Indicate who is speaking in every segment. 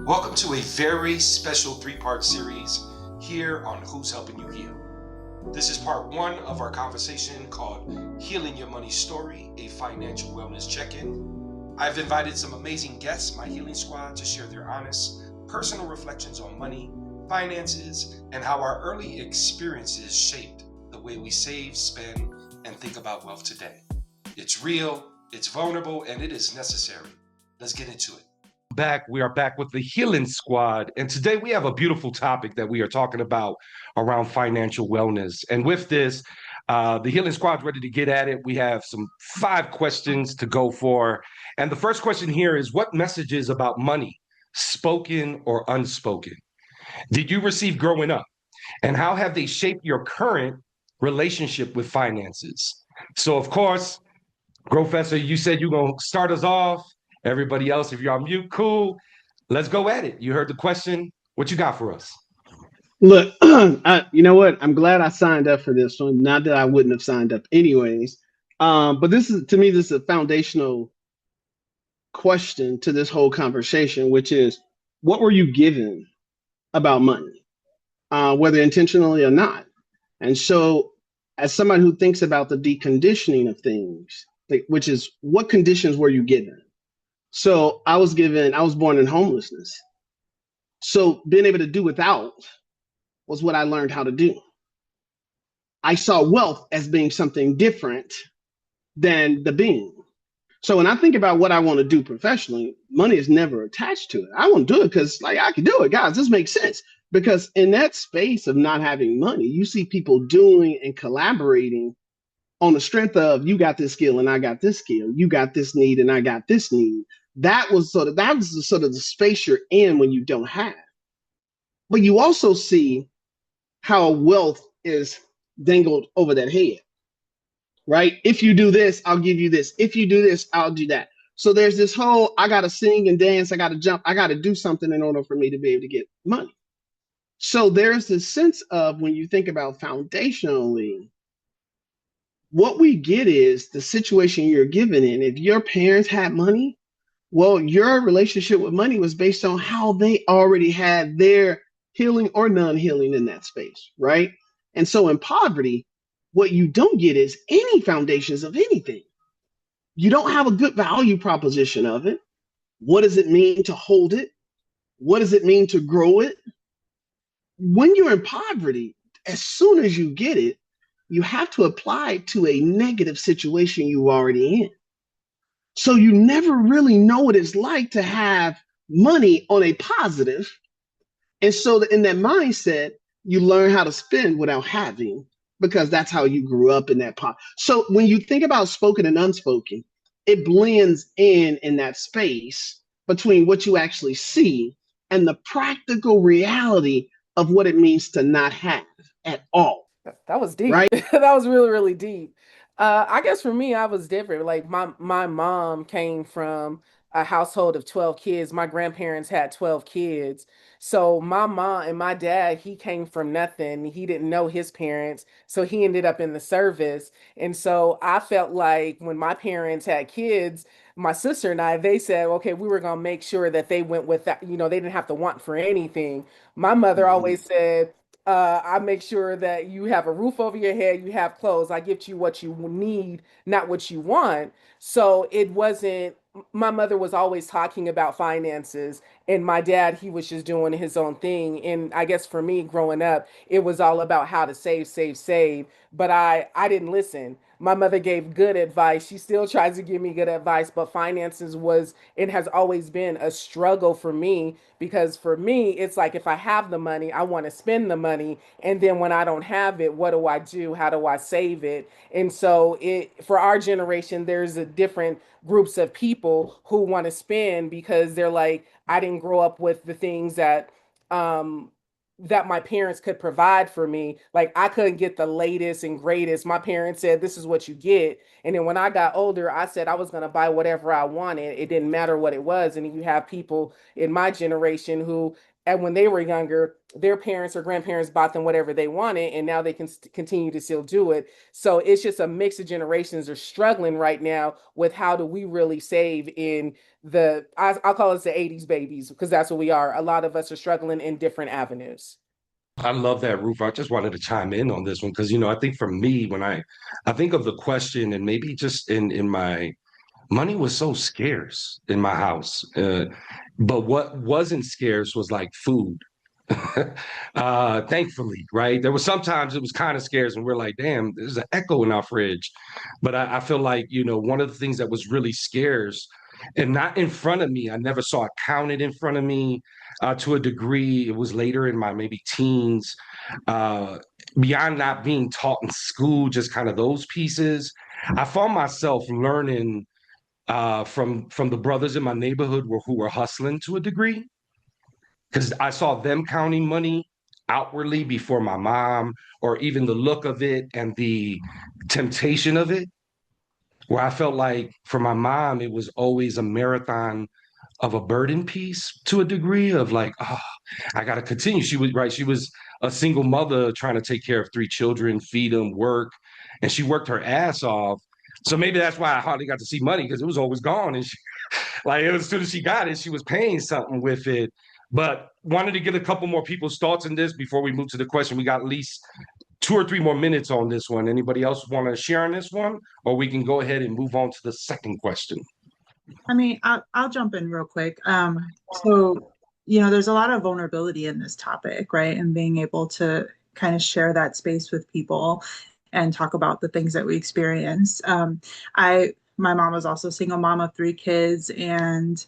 Speaker 1: Welcome to a very special three-part series here on Who's Helping You Heal. This is part one of our conversation called Healing Your Money Story, a financial wellness check-in. I've invited some amazing guests, my healing squad, to share their honest, personal reflections on money, finances, and how our early experiences shaped the way we save, spend, and think about wealth today. It's real, it's vulnerable, and it is necessary. Let's get into it. We are back with the Healing Squad. And today we have a beautiful topic that we are talking about around financial wellness. And with this, the Healing Squad's ready to get at it. We have some 5 questions to go for. And the first question here is, what messages about money, spoken or unspoken, did you receive growing up? And how have they shaped your current relationship with finances? So, of course, Professor, you said you're going to start us off. Everybody else, if you're on mute, cool. Let's go at it. You heard the question. What you got for us?
Speaker 2: Look, you know what? I'm glad I signed up for this one. Not that I wouldn't have signed up anyways. But this is to me, this is a foundational question to this whole conversation, which is, what were you given about money, whether intentionally or not? And so, as somebody who thinks about the deconditioning of things, which is what conditions were you given? So I was born in homelessness. So being able to do without was what I learned how to do. I saw wealth as being something different than the being. So when I think about what I want to do professionally, money is never attached to it. I want to do it because like I can do it, guys. This makes sense. Because in that space of not having money, you see people doing and collaborating on the strength of you got this skill and I got this skill, you got this need and I got this need. That was the sort of the space you're in when you don't have. But you also see how wealth is dangled over that head, right? If you do this, I'll give you this. If you do this, I'll do that. So there's this whole I got to sing and dance, I got to jump, I got to do something in order for me to be able to get money. So there's this sense of when you think about foundationally, what we get is the situation you're given in. If your parents had money, well, your relationship with money was based on how they already had their healing or non-healing in that space, right? And so in poverty, what you don't get is any foundations of anything. You don't have a good value proposition of it. What does it mean to hold it? What does it mean to grow it? When you're in poverty, as soon as you get it, you have to apply it to a negative situation you already in. So you never really know what it's like to have money on a positive. And so in that mindset, you learn how to spend without having, because that's how you grew up in that pot. So when you think about spoken and unspoken, it blends in that space between what you actually see and the practical reality of what it means to not have at all,
Speaker 3: That was deep.
Speaker 2: right?
Speaker 3: That was really, really deep. I guess for me, I was different. Like my mom came from a household of 12 kids. My grandparents had 12 kids. So my mom and my dad, he came from nothing. He didn't know his parents. So he ended up in the service. And so I felt like when my parents had kids, my sister and I, they said, okay, we were going to make sure that they went with that, they didn't have to want for anything. My mother
Speaker 2: Mm-hmm.
Speaker 3: always said, I make sure that you have a roof over your head, you have clothes. I give you what you need, not what you want. So it wasn't, my mother was always talking about finances, and my dad, he was just doing his own thing. And I guess for me growing up, it was all about how to save, save, save. But I didn't listen. My mother gave good advice. She still tries to give me good advice, but finances was, it has always been a struggle for me because for me, it's like if I have the money, I want to spend the money. And then when I don't have it, what do I do? How do I save it? And so it for our generation, there's a different groups of people who want to spend because they're like, I didn't grow up with the things um that my parents could provide for me. Like I couldn't get the latest and greatest. My parents said, this is what you get. And then when I got older, I said I was going to buy whatever I wanted. It didn't matter what it was. And you have people in my generation who and when they were younger, their parents or grandparents bought them whatever they wanted, and now they can continue to still do it. So it's just a mix of generations are struggling right now with how do we really save in I'll call us the 80s babies, because that's what we are. A lot of us are struggling in different avenues.
Speaker 1: I love that, Roof. I just wanted to chime in on this one because, I think for me, when I think of the question, and maybe just in my money was so scarce in my house. But what wasn't scarce was like food. Thankfully, right? There was sometimes it was kind of scarce, and we're like, damn, there's an echo in our fridge. But I feel like, one of the things that was really scarce and not in front of me, I never saw it counted in front of me to a degree. It was later in my maybe teens, uh, beyond not being taught in school, just kind of those pieces. I found myself learning from the brothers in my neighborhood who were hustling to a degree because I saw them counting money outwardly before my mom, or even the look of it and the temptation of it. Where I felt like for my mom, it was always a marathon of a burden piece to a degree of like, oh, I got to continue. She was right. She was a single mother trying to take care of three children, feed them, work, and she worked her ass off. So maybe that's why I hardly got to see money because it was always gone. And like as soon as she got it, she was paying something with it. But wanted to get a couple more people's thoughts on this before we move to the question. We got at least 2 or 3 more minutes on this one. Anybody else want to share on this one? Or we can go ahead and move on to the second question.
Speaker 4: I mean, I'll jump in real quick. There's a lot of vulnerability in this topic, right? And being able to kind of share that space with people and talk about the things that we experience. My mom was also a single mom of three kids, and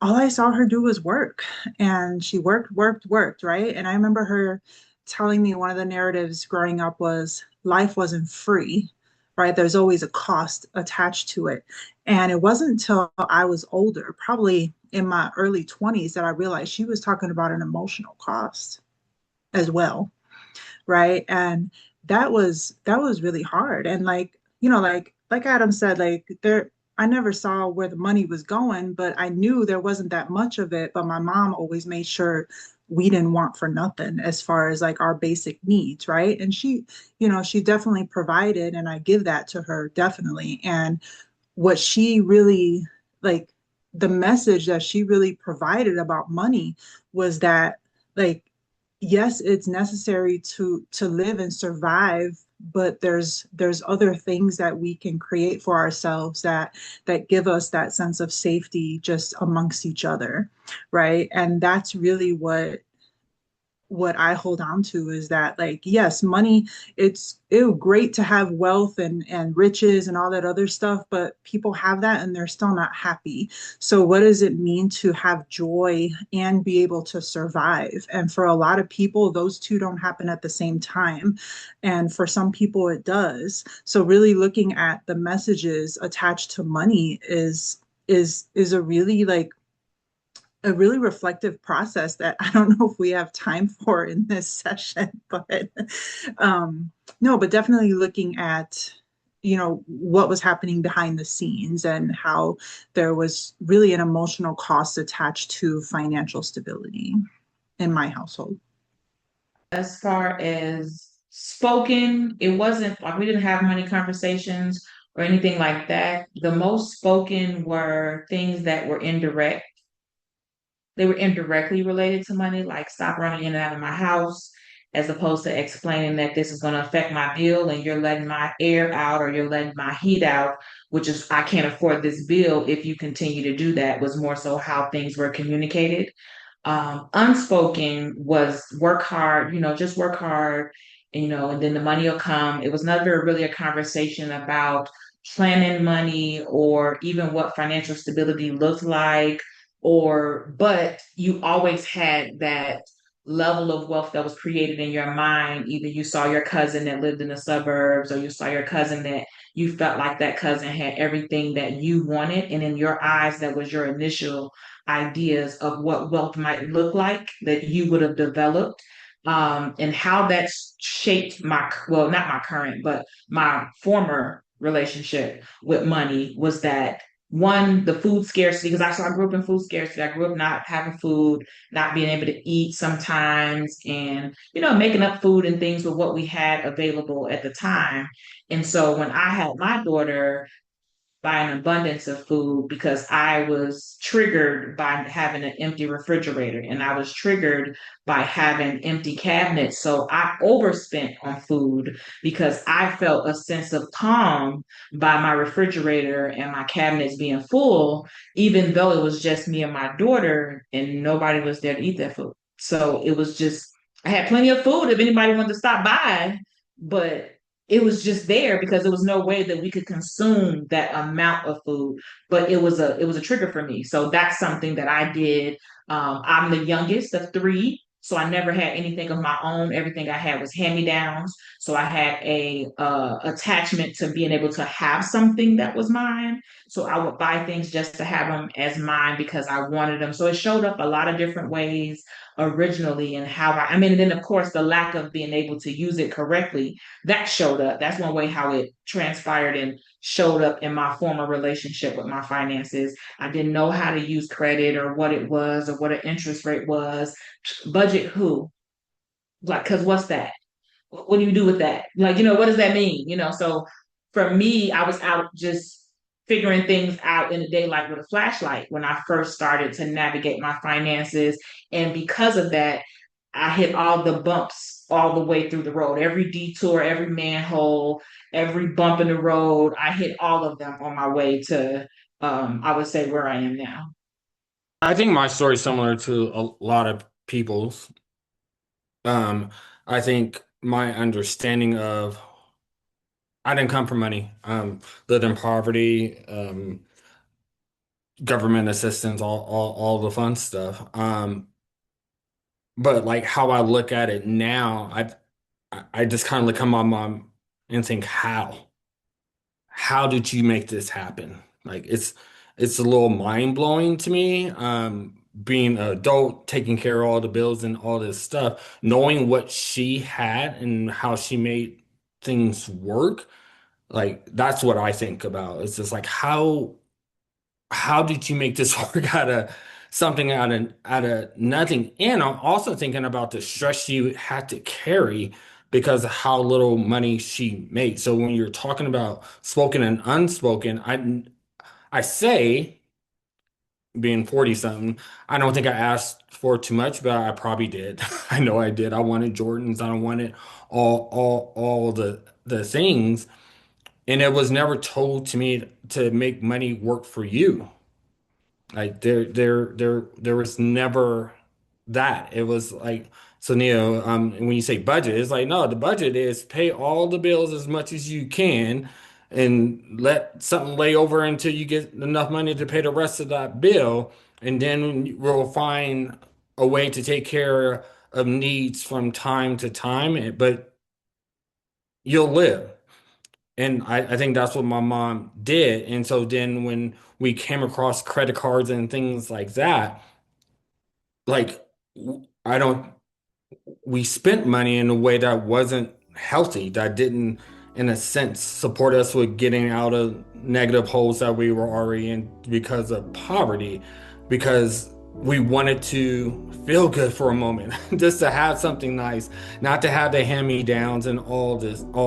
Speaker 4: all I saw her do was work. And she worked, worked, worked, right? And I remember her telling me one of the narratives growing up was life wasn't free, right? There's always a cost attached to it. And it wasn't until I was older, probably in my early 20s, that I realized she was talking about an emotional cost as well, right? And that was really hard. And like Adam said, like there I never saw where the money was going, but I knew there wasn't that much of it. But my mom always made sure we didn't want for nothing as far as like our basic needs, right? And she definitely provided, and I give that to her definitely. And what she really like the message that she really provided about money was that, like, yes, it's necessary to live and survive, but there's other things that we can create for ourselves that give us that sense of safety just amongst each other, right? And that's really what I hold on to, is that, like, yes, money, it's great to have wealth and riches and all that other stuff, but people have that and they're still not happy. So what does it mean to have joy and be able to survive? And for a lot of people, those two don't happen at the same time. And for some people it does. So really looking at the messages attached to money is a really reflective process that I don't know if we have time for in this session, but no, but definitely looking at, what was happening behind the scenes and how there was really an emotional cost attached to financial stability in my household.
Speaker 5: As far as spoken, it wasn't like we didn't have money conversations or anything like that. The most spoken were things that were indirect. They were indirectly related to money, like stop running in and out of my house, as opposed to explaining that this is going to affect my bill and you're letting my air out or you're letting my heat out, which is, I can't afford this bill if you continue to do that, was more so how things were communicated. Unspoken was work hard, just work hard, and then the money will come. It was never really a conversation about planning money or even what financial stability looked like, but you always had that level of wealth that was created in your mind. Either you saw your cousin that lived in the suburbs, or you saw your cousin that you felt like that cousin had everything that you wanted. And in your eyes, that was your initial ideas of what wealth might look like that you would have developed, and how that's shaped well, not my current, but my former relationship with money was that one, the food scarcity, because I grew up in food scarcity. I grew up not having food, not being able to eat sometimes, and making up food and things with what we had available at the time. And so when I had my daughter, by an abundance of food, because I was triggered by having an empty refrigerator, and I was triggered by having empty cabinets. So I overspent on food because I felt a sense of calm by my refrigerator and my cabinets being full, even though it was just me and my daughter and nobody was there to eat that food. So it was just, I had plenty of food if anybody wanted to stop by, but it was just there because there was no way that we could consume that amount of food. But it was a trigger for me. So that's something that I did. I'm the youngest of three, so I never had anything of my own. Everything I had was hand-me-downs. So I had a attachment to being able to have something that was mine. So I would buy things just to have them as mine because I wanted them. So it showed up a lot of different ways originally, and how I mean, and then of course the lack of being able to use it correctly, that showed up. That's one way how it transpired and showed up in my former relationship with my finances. I didn't know how to use credit or what it was or what an interest rate was. Budget who? Like, because what's that? What do you do with that? Like, what does that mean? So for me, I was out just figuring things out in the daylight with a flashlight when I first started to navigate my finances. And because of that, I hit all the bumps all the way through the road, every detour, every manhole, every bump in the road. I hit all of them on my way to, I would say, where I am now.
Speaker 6: I think my story is similar to a lot of people's. Um, I think my understanding of I didn't come from money. Lived in poverty, government assistance, all the fun stuff. But like how I look at it now, I just kind of look at my mom and think, how did you make this happen? Like it's a little mind blowing to me. Being an adult, taking care of all the bills and all this stuff, knowing what she had and how she made things work, like that's what I think about. It's just like how did you make this work out of something out of nothing? And I'm also thinking about the stress she had to carry because of how little money she made. So when you're talking about spoken and unspoken, I say, being 40 something, I don't think I asked for too much, but I probably did. I know I did. I wanted Jordans. I wanted all the things. And it was never told to me to make money work for you. Like there was never that. It was like, so Neo, when you say budget, it's like, no, the budget is pay all the bills as much as you can and let something lay over until you get enough money to pay the rest of that bill. And then we'll find a way to take care of needs from time to time, but you'll live. And I think that's what my mom did. And so then when we came across credit cards and things like that, like I don't, we spent money in a way that wasn't healthy, that didn't, in a sense, support us with getting out of negative holes that we were already in because of poverty, because we wanted to feel good for a moment, just to have something nice, not to have the hand-me-downs and all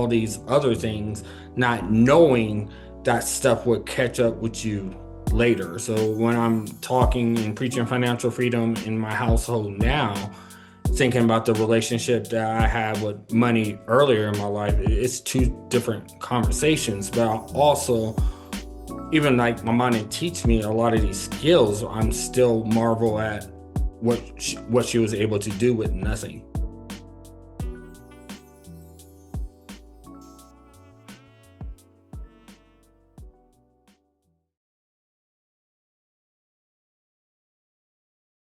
Speaker 6: these other things, not knowing that stuff would catch up with you later. So when I'm talking and preaching financial freedom in my household now, thinking about the relationship that I had with money earlier in my life, it's two different conversations. But I also, even like my mom didn't teach me a lot of these skills, I'm still marvel at what she was able to do with nothing.